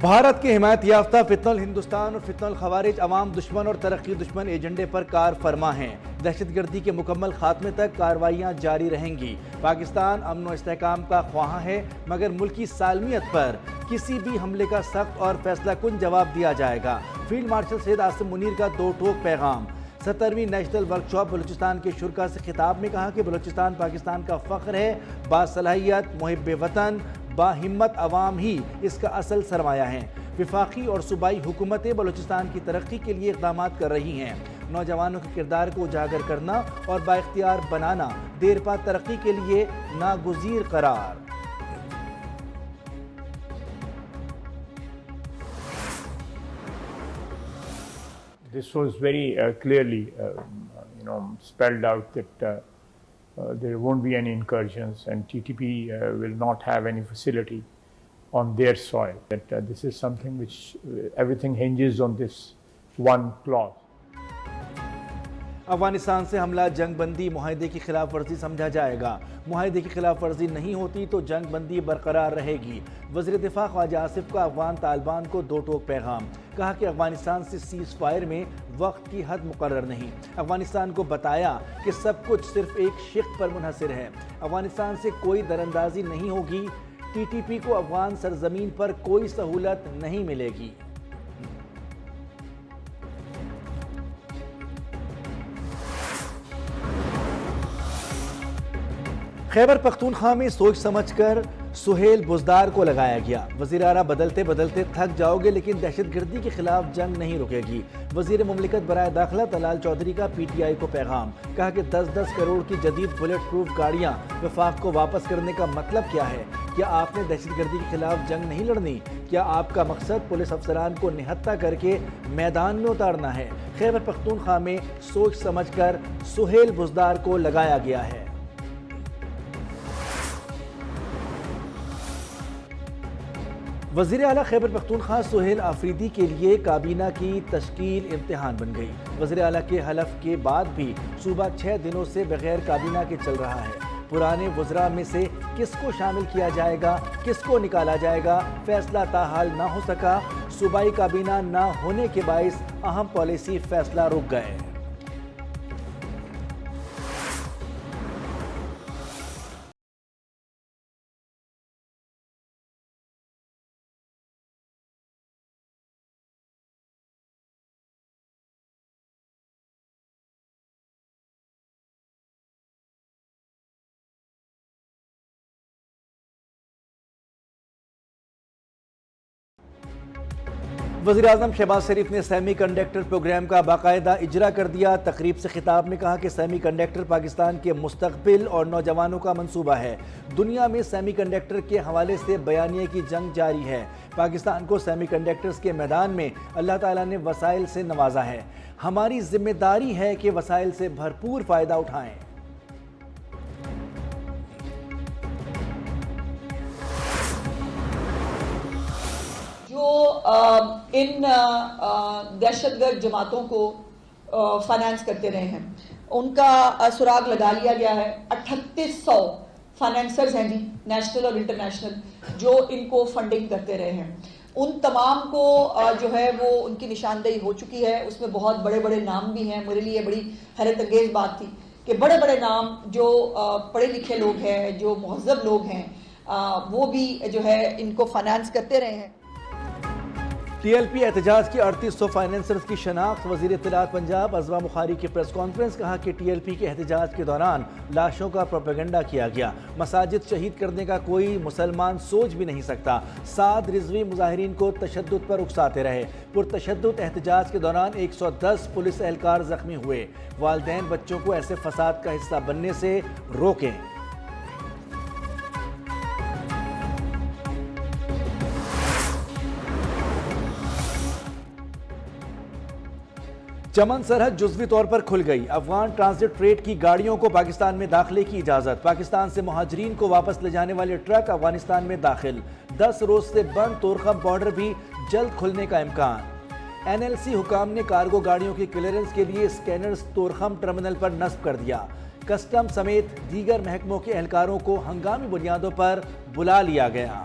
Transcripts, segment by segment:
بھارت کے حمایت یافتہ فتنہ الہندوستان اور فتنہ الخوارج عوام دشمن اور ترقی دشمن ایجنڈے پر کار فرما ہیں۔ دہشت گردی کے مکمل خاتمے تک کارروائیاں جاری رہیں گی۔ پاکستان امن و استحکام کا خواہاں ہے، مگر ملکی سالمیت پر کسی بھی حملے کا سخت اور فیصلہ کن جواب دیا جائے گا۔ فیلڈ مارشل سید عاصم منیر کا دو ٹوک پیغام۔ 70ویں نیشنل ورکشاپ بلوچستان کے شرکاء سے خطاب میں کہا کہ بلوچستان پاکستان کا فخر ہے۔ باصلاحیت، محب وطن، باہمت عوام ہی اس کا اصل سرمایہ ہیں۔ وفاقی اور صوبائی حکومتیں بلوچستان کی ترقی کے لیے اقدامات کر رہی ہیں۔ نوجوانوں کے کردار کو اجاگر کرنا اور بااختیار بنانا دیرپا ترقی کے لیے ناگزیر قرار۔ This was very clearly, spelled out that there won't be any incursions and TTP will not have any facility on their soil. That this is something which everything hinges on this one clause. Afghanistan سے حملہ جنگ بندی معاہدے کی خلاف ورزی سمجھا جائے گا۔ معاہدے کی خلاف ورزی نہیں ہوتی تو جنگ بندی برقرار رہے گی۔ وزیر دفاع خواجہ آصف کا افغان طالبان کو دو ٹوک پیغام۔ کہا کہ افغانستان سے سیز فائر میں وقت کی حد مقرر نہیں۔ افغانستان کو بتایا کہ سب کچھ صرف ایک شق پر منحصر ہے۔ افغانستان سے کوئی دراندازی نہیں ہوگی۔ ٹی ٹی پی کو افغان سرزمین پر کوئی سہولت نہیں ملے گی۔ خیبر پختونخوا میں سوچ سمجھ کر سہیل بزدار کو لگایا گیا۔ وزیر اعلیٰ بدلتے بدلتے تھک جاؤ گے لیکن دہشت گردی کے خلاف جنگ نہیں رکے گی۔ وزیر مملکت برائے داخلہ طلال چودھری کا پی ٹی آئی کو پیغام۔ کہا کہ 10-10 کروڑ کی جدید بلٹ پروف گاڑیاں وفاق کو واپس کرنے کا مطلب کیا ہے؟ کیا آپ نے دہشت گردی کے خلاف جنگ نہیں لڑنی؟ کیا آپ کا مقصد پولیس افسران کو نہتہ کر کے میدان میں اتارنا ہے؟ خیبر پختونخوا میں سوچ سمجھ کر سہیل بزدار کو لگایا گیا ہے۔ وزیر اعلیٰ خیبر پختونخوا سہیل آفریدی کے لیے کابینہ کی تشکیل امتحان بن گئی۔ وزیر اعلیٰ کے حلف کے بعد بھی صوبہ 6 دنوں سے بغیر کابینہ کے چل رہا ہے۔ پرانے وزراء میں سے کس کو شامل کیا جائے گا، کس کو نکالا جائے گا، فیصلہ تاحال نہ ہو سکا۔ صوبائی کابینہ نہ ہونے کے باعث اہم پالیسی فیصلہ رک گئے۔ وزیراعظم شہباز شریف نے سیمی کنڈکٹر پروگرام کا باقاعدہ اجرا کر دیا۔ تقریب سے خطاب میں کہا کہ سیمی کنڈکٹر پاکستان کے مستقبل اور نوجوانوں کا منصوبہ ہے۔ دنیا میں سیمی کنڈکٹر کے حوالے سے بیانیے کی جنگ جاری ہے۔ پاکستان کو سیمی کنڈکٹرز کے میدان میں اللہ تعالیٰ نے وسائل سے نوازا ہے۔ ہماری ذمہ داری ہے کہ وسائل سے بھرپور فائدہ اٹھائیں۔ جو ان دہشت گرد جماعتوں کو فائنانس کرتے رہے ہیں ان کا سراغ لگا لیا گیا ہے۔ 3800 فائنینسرز ہیں جی، نیشنل اور انٹرنیشنل، جو ان کو فنڈنگ کرتے رہے ہیں۔ ان تمام کو جو ہے وہ ان کی نشاندہی ہو چکی ہے۔ اس میں بہت بڑے بڑے نام بھی ہیں۔ میرے لیے بڑی حیرت انگیز بات تھی کہ بڑے بڑے نام جو پڑھے لکھے لوگ ہیں، جو مہذب لوگ ہیں، وہ بھی جو ہے ان کو فائنانس کرتے رہے ہیں۔ ٹی ایل پی احتجاج کی 3800 فائنینسرز کی شناخت۔ وزیر اطلاعات پنجاب عزوہ مخاری کی پریس کانفرنس۔ کہا کہ ٹی ایل پی کے احتجاج کے دوران لاشوں کا پروپیگنڈا کیا گیا۔ مساجد شہید کرنے کا کوئی مسلمان سوچ بھی نہیں سکتا۔ سعد رضوی مظاہرین کو تشدد پر اکساتے رہے۔ پرتشدد احتجاج کے دوران 110 پولیس اہلکار زخمی ہوئے۔ والدین بچوں کو ایسے فساد کا حصہ بننے سے روکیں۔ چمن سرحد جزوی طور پر کھل گئی۔ افغان ٹرانزٹ فریٹ کی گاڑیوں کو پاکستان میں داخلے کی اجازت۔ پاکستان سے مہاجرین کو واپس لے جانے والے ٹرک افغانستان میں داخل۔ 10 روز سے بند تورخم بارڈر بھی جلد کھلنے کا امکان۔ این ایل سی حکام نے کارگو گاڑیوں کی کلیئرنس کے لیے اسکینرز تورخم ٹرمینل پر نصب کر دیا۔ کسٹم سمیت دیگر محکموں کے اہلکاروں کو ہنگامی بنیادوں پر بلا لیا گیا۔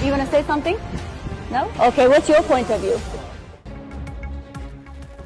You want to say something? No? Okay, what's your point of view?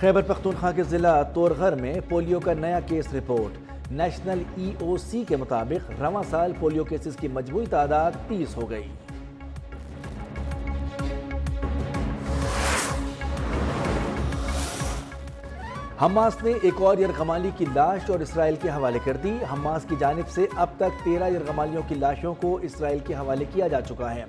Khyber Pakhtunkhwa کے ضلع تورغر میں پولیو کا نیا کیس رپورٹ۔ نیشنل EOC کے مطابق رواں سال پولیو کیسز کی مجموعی تعداد 30 ہو گئی۔ حماس نے ایک اور یرغمالی کی لاش اور اسرائیل کے حوالے کر دی۔ حماس کی جانب سے اب تک 13 یرغمالیوں کی لاشوں کو اسرائیل کے حوالے کیا جا چکا ہے۔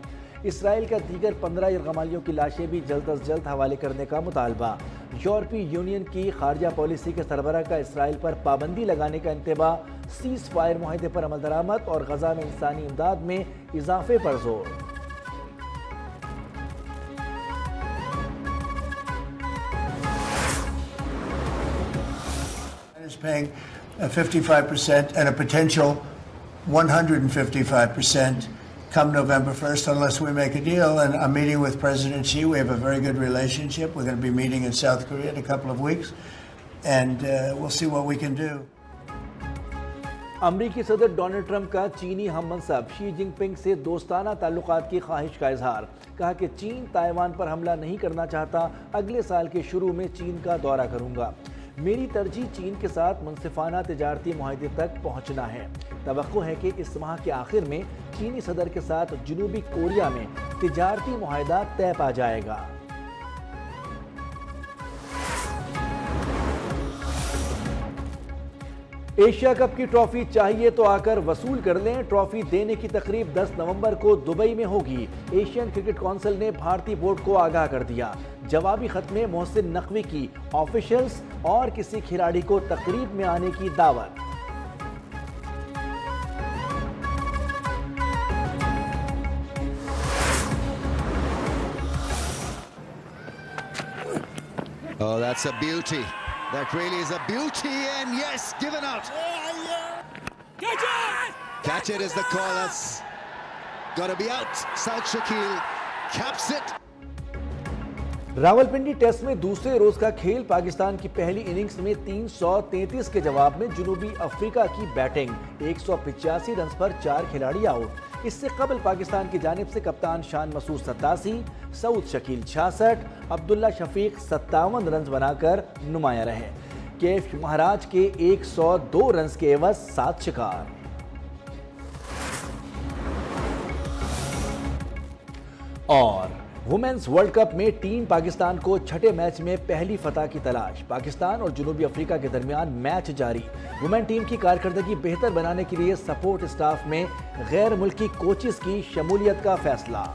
اسرائیل کا دیگر 15 یرغمالیوں کی لاشیں بھی جلد از جلد حوالے کرنے کا مطالبہ۔ یورپی یونین کی خارجہ پالیسی کے سربراہ کا اسرائیل پر پابندی لگانے کا انتباہ، سیز فائر معاہدے پر عمل درآمد اور غزہ میں انسانی امداد میں اضافے پر زور۔ is paying 55% and a potential 155% come November 1st unless we make a deal. And I'm meeting with President Xi. We have a very good relationship. We're going to be meeting in South Korea in a couple of weeks, and we'll see what we can do. امریکی صدر Donald Trump کا چینی ہم منصب شی جن پنگ سے دوستانہ تعلقات کی خواہش کا اظہار۔ کہا کہ چین تائیوان پر حملہ نہیں کرنا چاہتا، اگلے سال کے شروع میں چین کا دورہ کروں گا۔ میری ترجیح چین کے ساتھ منصفانہ تجارتی معاہدے تک پہنچنا ہے۔ توقع ہے کہ اس ماہ کے آخر میں چینی صدر کے ساتھ جنوبی کوریا میں تجارتی معاہدہ طے پا جائے گا۔ ایشیا کپ کی ٹرافی چاہیے تو آ کر وصول کر لیں۔ ٹرافی دینے کی تقریب 10 نومبر کو دبئی میں ہوگی۔ ایشین کرکٹ کونسل نے بھارتی بورڈ کو آگاہ کر دیا۔ جوابی خط میں محسن نقوی کی آفیشلز اور کسی کھلاڑی کو تقریب میں آنے کی دعوت۔ Oh, that's a beauty. That really is a beauty, and yes, given out. Catch it! Catch it is the call. That's got to be out. Saud Shakil caps it. Rawalpindi test میں دوسرے روز کا کھیل۔ پاکستان کی پہلی اننگز میں 333 کے جواب میں جنوبی افریقہ کی بیٹنگ۔ 185 رنز پر 4 کھلاڑی آؤٹ۔ اس سے قبل پاکستان کی جانب سے کپتان شان مسعود 87، سعود شکیل 66، عبداللہ شفیق 57 رنز بنا کر نمایاں رہے۔ کیف مہاراج کے 102 رنز کے عوض 7 شکار۔ اور وومنز ورلڈ کپ میں ٹیم پاکستان کو چھٹے میچ میں پہلی فتح کی تلاش۔ پاکستان اور جنوبی افریقہ کے درمیان میچ جاری۔ وومن ٹیم کی کارکردگی بہتر بنانے کے لیے سپورٹ اسٹاف میں غیر ملکی کوچز کی شمولیت کا فیصلہ۔